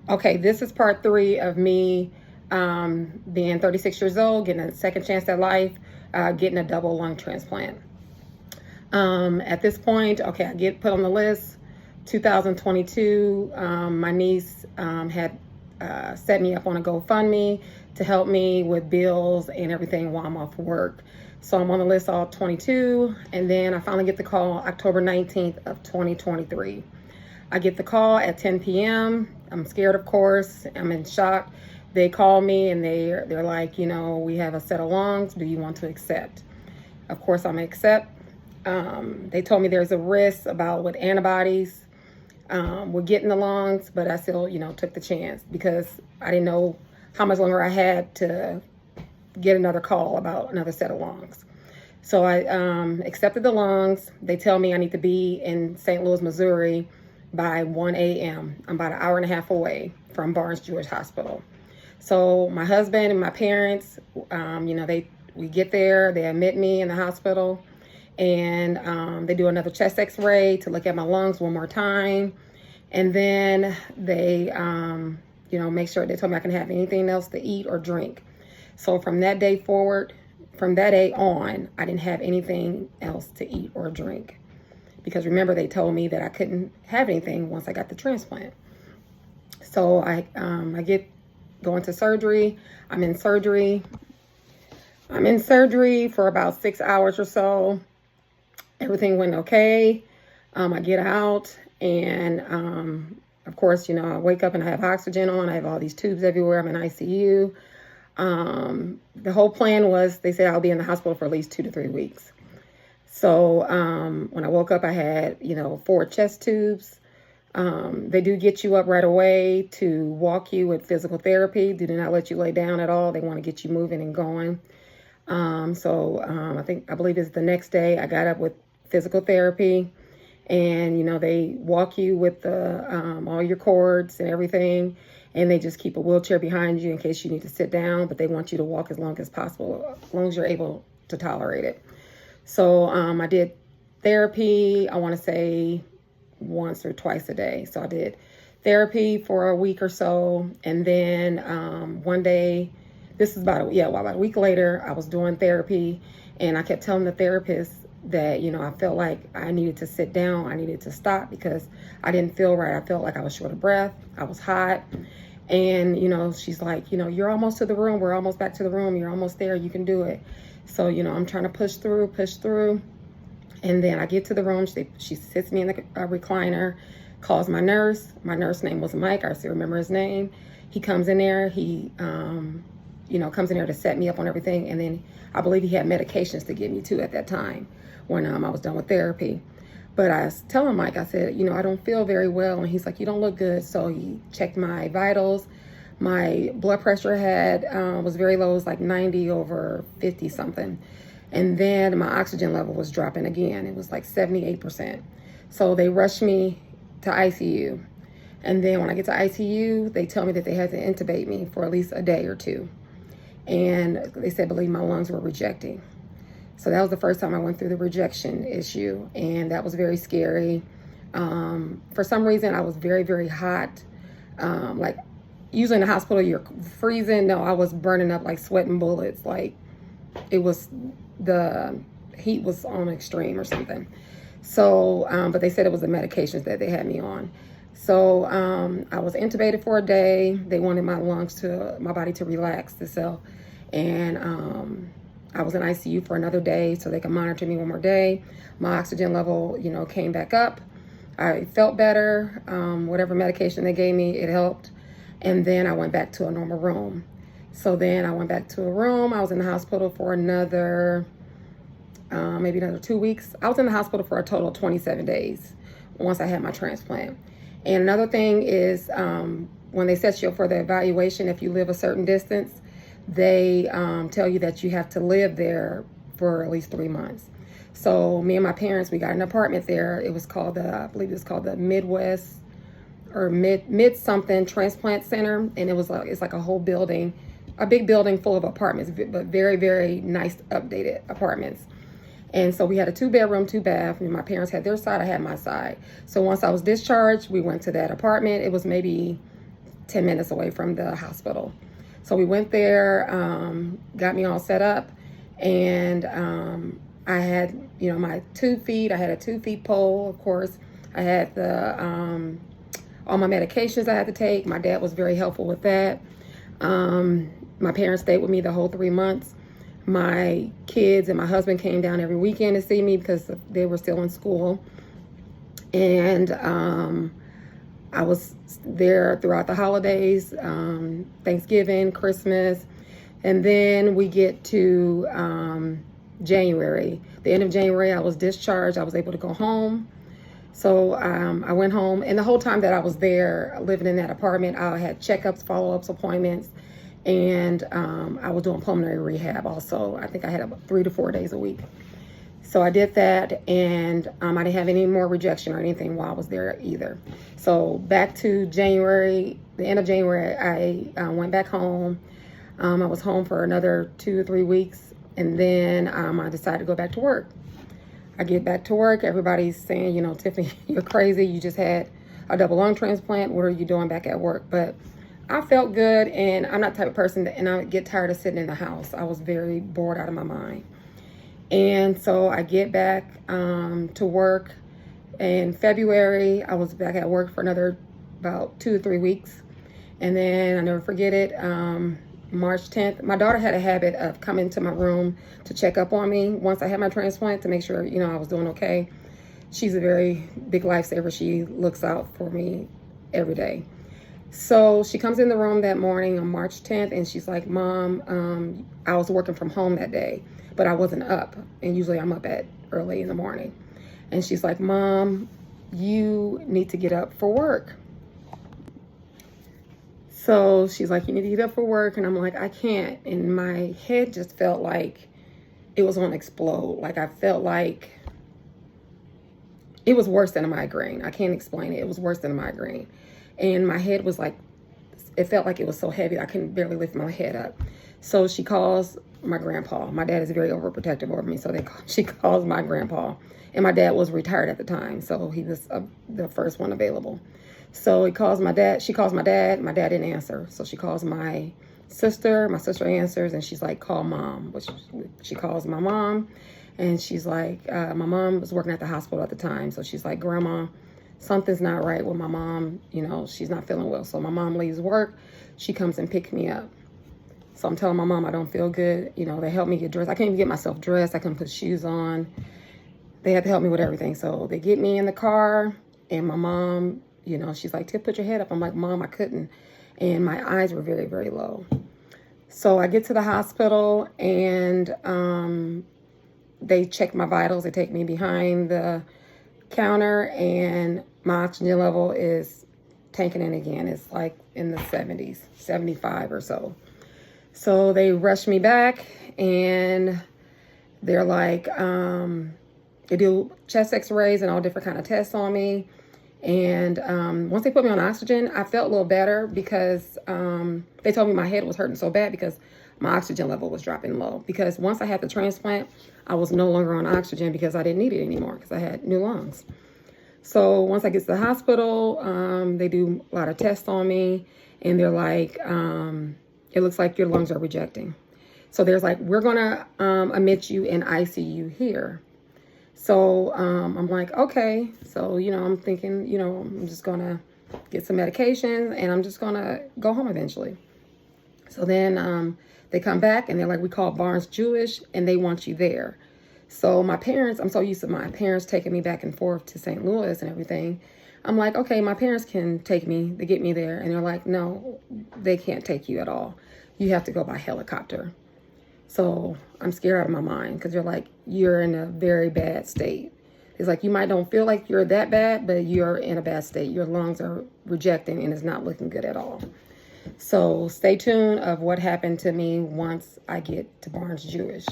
Okay, this is part 3 of me being 36 years old, getting a second chance at life, getting a double lung transplant. At this point, okay, I get put on the list. 2022, my niece had set me up on a GoFundMe to help me with bills and everything while I'm off work. So I'm on the list all 22, and then I finally get the call October 19th of 2023. I get the call at 10 p.m. I'm scared, of course. I'm in shock. They call me and they're like, we have a set of lungs. Do you want to accept? Of course, I'm gonna accept. They told me there's a risk about with antibodies with getting the lungs, but I still, took the chance because I didn't know how much longer I had to get another call about another set of lungs. So I accepted the lungs. They tell me I need to be in St. Louis, Missouri by 1 a.m. I'm about an hour and a half away from Barnes-Jewish Hospital. So my husband and my parents, we get there, they admit me in the hospital, and they do another chest x-ray to look at my lungs one more time. And then they, make sure they told me I can have anything else to eat or drink. So from that day forward, from that day on, I didn't have anything else to eat or drink. Because remember, they told me that I couldn't have anything once I got the transplant. So I get going to surgery. I'm in surgery for about 6 hours or so. Everything went okay. I get out, and of course, I wake up and I have oxygen on. I have all these tubes everywhere. I'm in ICU. The whole plan was, they said I'll be in the hospital for at least 2 to 3 weeks. So when I woke up, I had, 4 chest tubes. They do get you up right away to walk you with physical therapy. They do not let you lay down at all. They want to get you moving and going. I believe it's the next day I got up with physical therapy, and, they walk you with the all your cords and everything. And they just keep a wheelchair behind you in case you need to sit down, but they want you to walk as long as possible, as long as you're able to tolerate it. So I did therapy, I want to say once or twice a day. So I did therapy for a week or so. And then one day, this is about a week later, I was doing therapy. And I kept telling the therapist that, I felt like I needed to sit down. I needed to stop because I didn't feel right. I felt like I was short of breath. I was hot. And, she's like, you're almost to the room. We're almost back to the room. You're almost there. You can do it. So, I'm trying to push through. And then I get to the room. She sits me in the recliner, calls my nurse. My nurse name was Mike. I still remember his name. He comes in there. He, comes in there to set me up on everything. And then I believe he had medications to give me too at that time when I was done with therapy. But I was telling Mike, I said, I don't feel very well. And he's like, you don't look good. So he checked my vitals. My blood pressure was very low. It was like 90 over 50 something. And then my oxygen level was dropping again. It was like 78%. So they rushed me to ICU. And then when I get to ICU, they tell me that they had to intubate me for at least a day or two. And they said, believe my lungs were rejecting. So that was the first time I went through the rejection issue. And that was very scary. For some reason, I was very, very hot. Usually in the hospital, you're freezing. No, I was burning up like sweating bullets. Like it was, the heat was on extreme or something. So, but they said it was the medications that they had me on. So I was intubated for a day. They wanted my body to relax itself. And I was in ICU for another day so they could monitor me one more day. My oxygen level, came back up. I felt better. Whatever medication they gave me, it helped. And then I went back to a normal room. So then I went back to a room. I was in the hospital for maybe another 2 weeks. I was in the hospital for a total of 27 days once I had my transplant. And another thing is when they set you up for the evaluation, if you live a certain distance, they tell you that you have to live there for at least 3 months. So me and my parents, we got an apartment there. It was called I believe it was called the Midwest or mid something transplant center. And it's like a whole building, a big building full of apartments, but very, very nice updated apartments. And so we had a 2-bedroom, 2-bath. And my parents had their side, I had my side. So once I was discharged, we went to that apartment. It was maybe 10 minutes away from the hospital. So we went there, got me all set up, and I had, you know, my 2 feet. I had a 2 feet pole, of course. I had the all my medications I had to take. My dad was very helpful with that. My parents stayed with me the whole 3 months. My kids and my husband came down every weekend to see me because they were still in school. And I was there throughout the holidays, Thanksgiving, Christmas. And then we get to January. The end of January, I was discharged. I was able to go home. So I went home. And the whole time that I was there, living in that apartment, I had checkups, follow-ups, appointments. And I was doing pulmonary rehab also. I think I had about 3 to 4 days a week. So I did that, and I didn't have any more rejection or anything while I was there either. So back to January, the end of January, I went back home. I was home for another 2 or 3 weeks, and then I decided to go back to work. I get back to work. Everybody's saying, you know, Tiffany, you're crazy. You just had a double lung transplant. What are you doing back at work? But I felt good, and I'm not the type of person and I get tired of sitting in the house. I was very bored out of my mind. And so I get back to work in February. I was back at work for another about 2 or 3 weeks. And then I never forget it, March 10th, my daughter had a habit of coming to my room to check up on me once I had my transplant to make sure, you know, I was doing okay. She's a very big lifesaver. She looks out for me every day. So she comes in the room that morning on March 10th, and she's like, Mom, I was working from home that day, but I wasn't up. And usually I'm up at early in the morning. And she's like, Mom, you need to get up for work. So she's like, you need to get up for work. And I'm like, I can't. And my head just felt like it was going to explode. Like I felt like it was worse than a migraine. I can't explain it. It was worse than a migraine. And my head was like, it felt like it was so heavy. I couldn't barely lift my head up. So she calls my grandpa. My dad is very overprotective over me. So she calls my grandpa. And my dad was retired at the time. So he was the first one available. So he calls my dad. She calls my dad. My dad didn't answer. So she calls my sister. My sister answers. And she's like, call Mom. Which she calls my mom. And she's like, my mom was working at the hospital at the time. So she's like, Grandma, something's not right with my mom. You know, she's not feeling well. So my mom leaves work. She comes and picks me up. So I'm telling my mom I don't feel good. You know, they help me get dressed. I can't even get myself dressed. I couldn't put shoes on. They had to help me with everything. So they get me in the car. And my mom, you know, she's like, Tip, put your head up. I'm like, Mom, I couldn't. And my eyes were very, very low. So I get to the hospital and they check my vitals. They take me behind the counter and my oxygen level is tanking in again. It's like in the 70s, 75 or so. So they rush me back and they're like, they do chest x-rays and all different kind of tests on me. And once they put me on oxygen, I felt a little better because they told me my head was hurting so bad because my oxygen level was dropping low. Because once I had the transplant, I was no longer on oxygen because I didn't need it anymore because I had new lungs. So once I get to the hospital, they do a lot of tests on me. And they're like, it looks like your lungs are rejecting. So there's like, we're going to admit you in ICU here. So I'm like, okay. So, you know, I'm thinking, you know, I'm just going to get some medications and I'm just going to go home eventually. So then they come back and they're like, we call Barnes Jewish and they want you there. So my parents, I'm so used to my parents taking me back and forth to St. Louis and everything. I'm like, okay, my parents can take me, they get me there. And they're like, no, they can't take you at all. You have to go by helicopter. So I'm scared out of my mind because they're like, you're in a very bad state. It's like, you might don't feel like you're that bad, but you're in a bad state. Your lungs are rejecting and it's not looking good at all. So stay tuned of what happened to me once I get to Barnes Jewish.